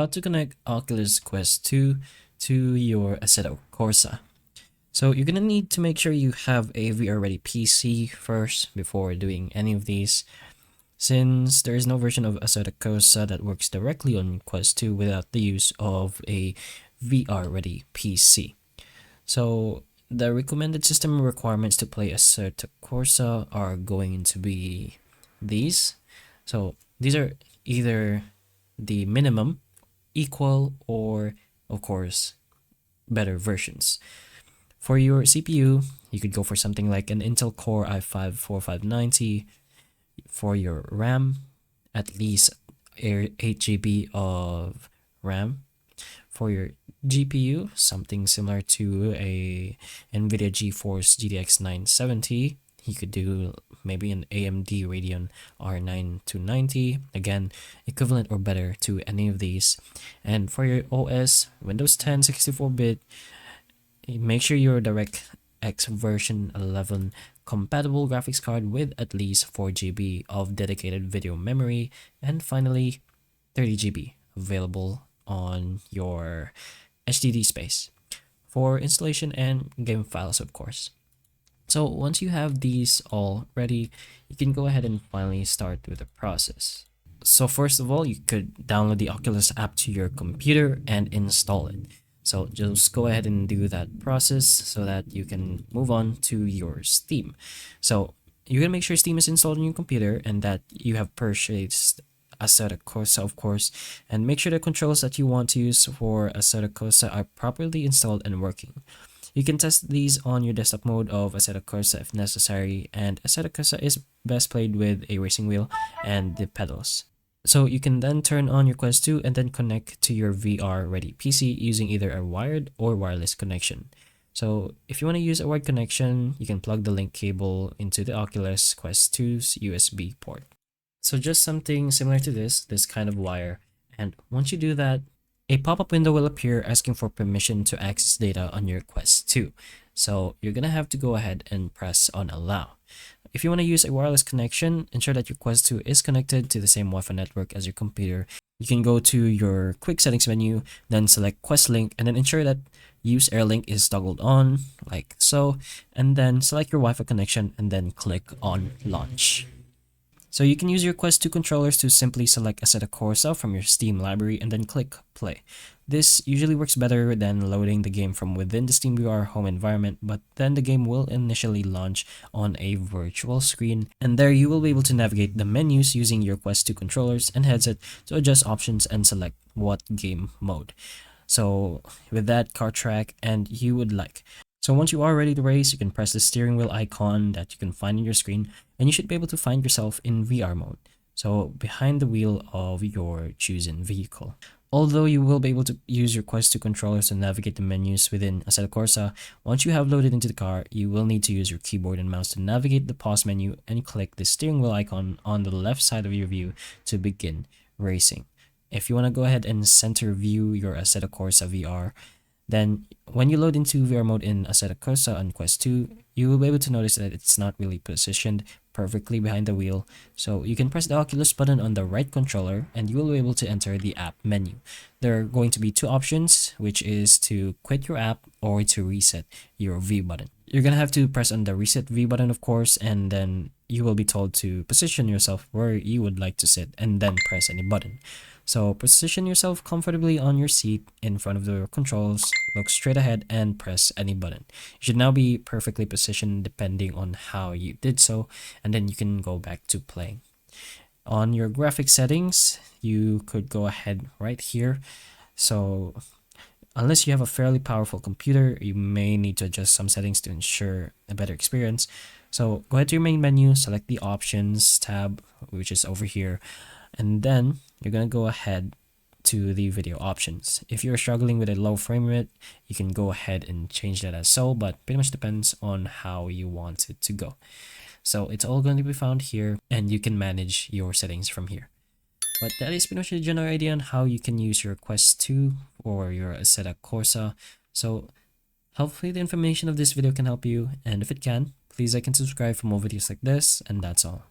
How to connect Oculus Quest 2 to your Assetto Corsa. So you're gonna need to make sure you have a VR ready PC first before doing any of these, since there is no version of Assetto Corsa that works directly on Quest 2 without the use of a VR ready PC. So the recommended system requirements to play Assetto Corsa are going to be these. So these are either the minimum, equal, or of course better versions. For your CPU, you could go for something like an Intel Core i5-4590. For your RAM, at least 8 GB of RAM. For your GPU, something similar to a NVIDIA GeForce GTX 970. You could do maybe an AMD Radeon R9 290, again equivalent or better to any of these. And for your OS, Windows 10 64-bit, make sure your DirectX version 11 compatible graphics card with at least 4 GB of dedicated video memory, and finally 30 GB available on your HDD space for installation and game files, of course. So once you have these all ready, you can go ahead and finally start with the process. So first of all, you could download the Oculus app to your computer and install it. So just go ahead and do that process so that you can move on to your Steam. So you're gonna make sure Steam is installed on your computer and that you have purchased Assetto Corsa, of course, and make sure the controls that you want to use for Assetto Corsa are properly installed and working. You can test these on your desktop mode of Assetto Corsa if necessary, and Assetto Corsa is best played with a racing wheel and the pedals. So you can then turn on your Quest 2 and then connect to your VR ready PC using either a wired or wireless connection. So if you want to use a wired connection, you can plug the link cable into the Oculus Quest 2's USB port. So just something similar to this kind of wire, and once you do that, a pop-up window will appear asking for permission to access data on your Quest 2. So you're gonna have to go ahead and press on allow. If you want to use a wireless connection, ensure that your Quest 2 is connected to the same Wi-Fi network as your computer. You can go to your quick settings menu, then select Quest Link, and then ensure that use AirLink is toggled on, like so, and then select your Wi-Fi connection and then click on launch. So you can use your Quest 2 controllers to simply select Assetto Corsa from your Steam library and then click play. This usually works better than loading the game from within the SteamVR home environment, but then the game will initially launch on a virtual screen, and there you will be able to navigate the menus using your Quest 2 controllers and headset to adjust options and select what game mode. So with that, car track and you would like. So once you are ready to race, you can press the steering wheel icon that you can find on your screen, and you should be able to find yourself in VR mode, so behind the wheel of your chosen vehicle. Although you will be able to use your Quest 2 controllers to navigate the menus within Assetto Corsa, once you have loaded into the car, you will need to use your keyboard and mouse to navigate the pause menu and click the steering wheel icon on the left side of your view to begin racing. If you want to go ahead and center view your Assetto Corsa VR, then when you load into VR mode in Assetto Corsa on Quest 2, you will be able to notice that it's not really positioned perfectly behind the wheel. So you can press the Oculus button on the right controller and you will be able to enter the app menu. There are going to be two options, which is to quit your app or to reset your V button. You're going to have to press on the reset V button, of course, and then you will be told to position yourself where you would like to sit and then press any button. So position yourself comfortably on your seat in front of the controls, look straight ahead and press any button. You should now be perfectly positioned depending on how you did so, and then you can go back to playing. On your graphic settings, you could go ahead right here. So unless you have a fairly powerful computer, you may need to adjust some settings to ensure a better experience. So go ahead to your main menu, select the options tab, which is over here, and then you're going to go ahead to the video options. If you're struggling with a low frame rate, you can go ahead and change that as so, but pretty much depends on how you want it to go. So it's all going to be found here, and you can manage your settings from here. But that is pretty much a general idea on how you can use your Quest 2 or your Assetto Corsa. So hopefully the information of this video can help you, and if it can, please like and subscribe for more videos like this, and that's all.